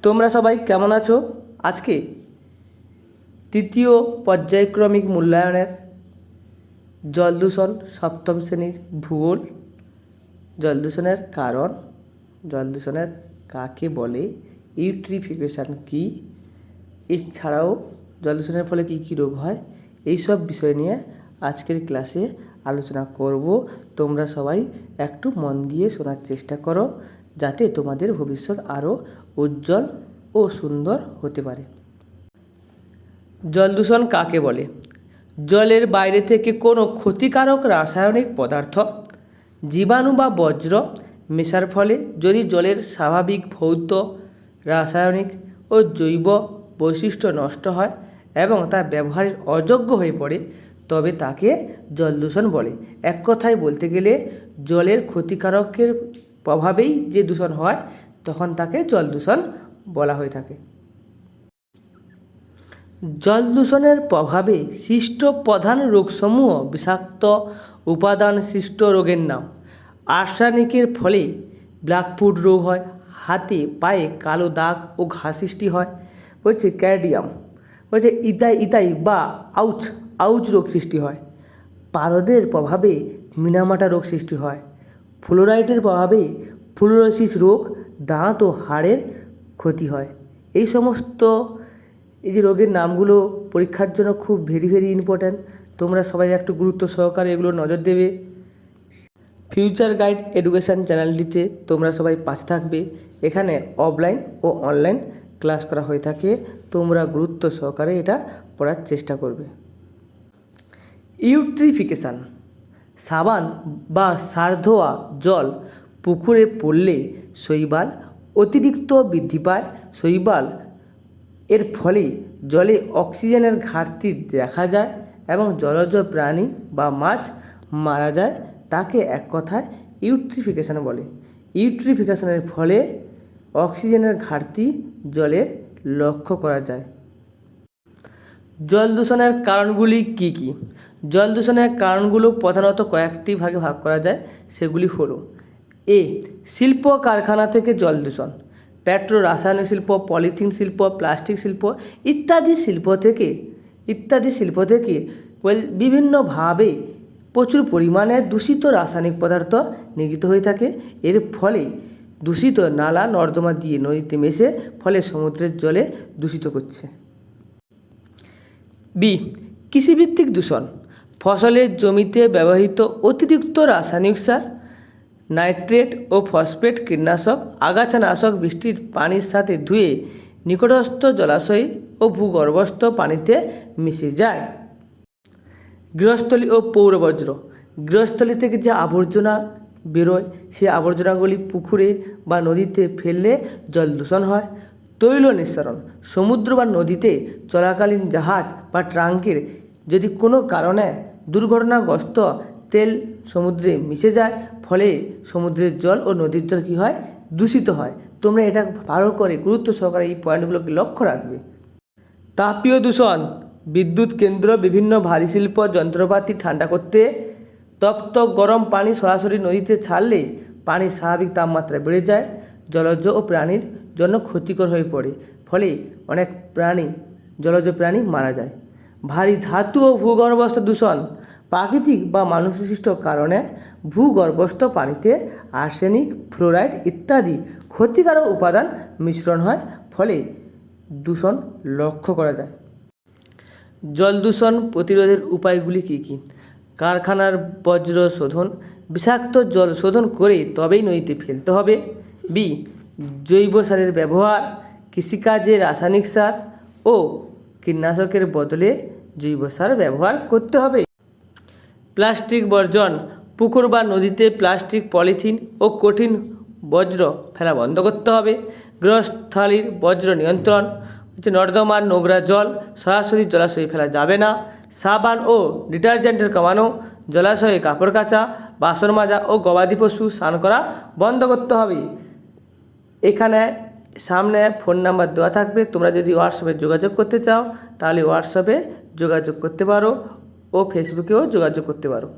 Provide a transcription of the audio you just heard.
তোমরা সবাই কেমন আছো? আজকে তৃতীয় পর্যায়ক্রমিক মূল্যায়নের জল দূষণ সপ্তম শ্রেণীর ভূগোল, জল দূষণের কারণ, জল দূষণের কাকে বলে, ইউট্রিফিকেশান কী, এছাড়াও জল দূষণের ফলে কী কী রোগ হয়, এইসব বিষয় নিয়ে আজকের ক্লাসে আলোচনা করব। তোমরা সবাই একটু মন দিয়ে শোনার চেষ্টা করো, যাতে তোমাদের ভবিষ্যৎ আরও উজ্জ্বল ও সুন্দর হতে পারে। জল দূষণ কাকে বলে? জলের বাইরে থেকে কোনো ক্ষতিকারক রাসায়নিক পদার্থ, জীবাণু বা বজ্র মেশার ফলে যদি জলের স্বাভাবিক ভৌত, রাসায়নিক ও জৈব বৈশিষ্ট্য নষ্ট হয় এবং তা ব্যবহারের অযোগ্য হয়ে পড়ে, তবে তাকে জল দূষণ বলে। এক কথায় বলতে গেলে জলের ক্ষতিকারকের প্রভাবেই যে দূষণ হয়, তখন তাকে জল দূষণ বলা হয়ে থাকে। জল দূষণের প্রভাবে সৃষ্ট প্রধান রোগসমূহ বিষাক্ত উপাদান সৃষ্ট রোগের নাম। আর্সেনিকের ফলে ব্ল্যাকফুট রোগ হয়, হাতে পায়ে কালো দাগ ও ঘা সৃষ্টি হয়। বলছে ক্যাডিয়াম, বলছে ইতাই বা আউচ রোগ সৃষ্টি হয়। পারদের প্রভাবে মিনামাটা রোগ সৃষ্টি হয়। ফ্লোরাইডের প্রভাবে ফ্লোরোসিস রোগ, দাঁত ও হাড়ের ক্ষতি হয়। এই সমস্ত যে রোগের নামগুলো পরীক্ষার জন্য খুব ভেরি ইম্পর্ট্যান্ট। তোমরা সবাই একটু গুরুত্ব সহকারে এগুলো নজর দেবে। ফিউচার গাইড এডুকেশান চ্যানেলটিতে তোমরা সবাই পাশে থাকবে। এখানে অফলাইন ও অনলাইন ক্লাস করা হয়ে থাকে। তোমরা গুরুত্ব সহকারে এটা পড়ার চেষ্টা করবে। ইউট্রিফিকেশান, সাবান বা সার ধোয়া জল পুকুরে পড়লে শৈবাল অতিরিক্ত বৃদ্ধি পায়। শৈবাল এর ফলে জলে অক্সিজেনের ঘাটতি দেখা যায় এবং জলজ প্রাণী বা মাছ মারা যায়। তাকে এক কথায় ইউট্রিফিকেশান বলে। ইউট্রিফিকেশানের ফলে অক্সিজেনের ঘাটতি জলে লক্ষ্য করা যায়। জল দূষণের কারণগুলি কি কি? জল দূষণের কারণগুলো প্রধানত কয়েকটি ভাগে ভাগ করা যায়। সেগুলি হলো: এ, শিল্প কারখানা থেকে জল দূষণ। পেট্রো রাসায়নিক শিল্প, পলিথিন শিল্প, প্লাস্টিক শিল্প ইত্যাদি শিল্প থেকে বিভিন্নভাবে প্রচুর পরিমাণে দূষিত রাসায়নিক পদার্থ নির্গত হয়ে থাকে। এর ফলে দূষিত নালা নর্দমা দিয়ে নদীতে মেশে ফলে সমুদ্রের জলে দূষিত করছে। বি, কৃষিভিত্তিক দূষণ। ফসলের জমিতে ব্যবহৃত অতিরিক্ত রাসায়নিক সার, নাইট্রেট ও ফসফেট কীটনাশক, আগাছানাশক বৃষ্টির পানির সাথে ধুয়ে নিকটস্থ জলাশয় ও ভূগর্ভস্থ পানিতে মিশে যায়। গৃহস্থলী ও পৌর বর্জ্য। গৃহস্থলী থেকে যে আবর্জনা বেরোয়, সেই আবর্জনাগুলি পুকুরে বা নদীতে ফেললে জল দূষণ হয়। তৈল নিঃসরণ। সমুদ্র বা নদীতে চলাকালীন জাহাজ বা ট্রাঙ্কের যদি কোনো কারণে দুর্ঘটনাগ্রস্ত তেল সমুদ্রে মিশে যায়, ফলে সমুদ্রের জল ও নদীর জল কী হয়? দূষিত হয়। তোমরা এটা ভালো করে গুরুত্ব সহকারে এই পয়েন্টগুলোকে লক্ষ্য রাখবে। তাপীয় দূষণ। বিদ্যুৎ কেন্দ্র, বিভিন্ন ভারী শিল্প যন্ত্রপাতি ঠান্ডা করতে তপ্ত গরম পানি সরাসরি নদীতে ছাড়লে পানির স্বাভাবিক তাপমাত্রা বেড়ে যায়, জলজ ও প্রাণীর জন্য ক্ষতিকর হয়ে পড়ে, ফলে অনেক জলজ প্রাণী মারা যায়। ভারী ধাতু ও ভূগর্ভস্থ দূষণ। প্রাকৃতিক বা মানুষসৃষ্ট কারণে ভূগর্ভস্থ পানিতে আর্সেনিক, ফ্লোরাইড ইত্যাদি ক্ষতিকারক উপাদান মিশ্রণ হয়, ফলে দূষণ লক্ষ্য করা যায়। জল দূষণ প্রতিরোধের উপায়গুলি কী কী? কারখানার বর্জ্য শোধন। বিষাক্ত জল শোধন করে তবেই নদীতে ফেলতে হবে। বি, জৈব সারের ব্যবহার। কৃষিকাজে রাসায়নিক সার ও কীটনাশকের বদলে জৈব সার ব্যবহার করতে হবে। প্লাস্টিক বর্জন। পুকুর বা নদীতে প্লাস্টিক, পলিথিন ও কঠিন বর্জ্য ফেলা বন্ধ করতে হবে। গৃহস্থালির বর্জ্য নিয়ন্ত্রণ। নর্দমার নোংরা জল সরাসরি জলাশয়ে ফেলা যাবে না। সাবান ও ডিটারজেন্টের কমানো। জলাশয়ে কাপড় কাচা, বাসন মাজা ও গবাদি পশু স্নান করা বন্ধ করতে হবে। এখানে সামনে ফোন নাম্বার দেওয়া থাকবে। তোমরা যদি হোয়াটসঅ্যাপে যোগাযোগ করতে চাও, তাহলে হোয়াটসঅ্যাপে যোগাযোগ করতে পারো ও ফেসবুকেও যোগাযোগ করতে পারো।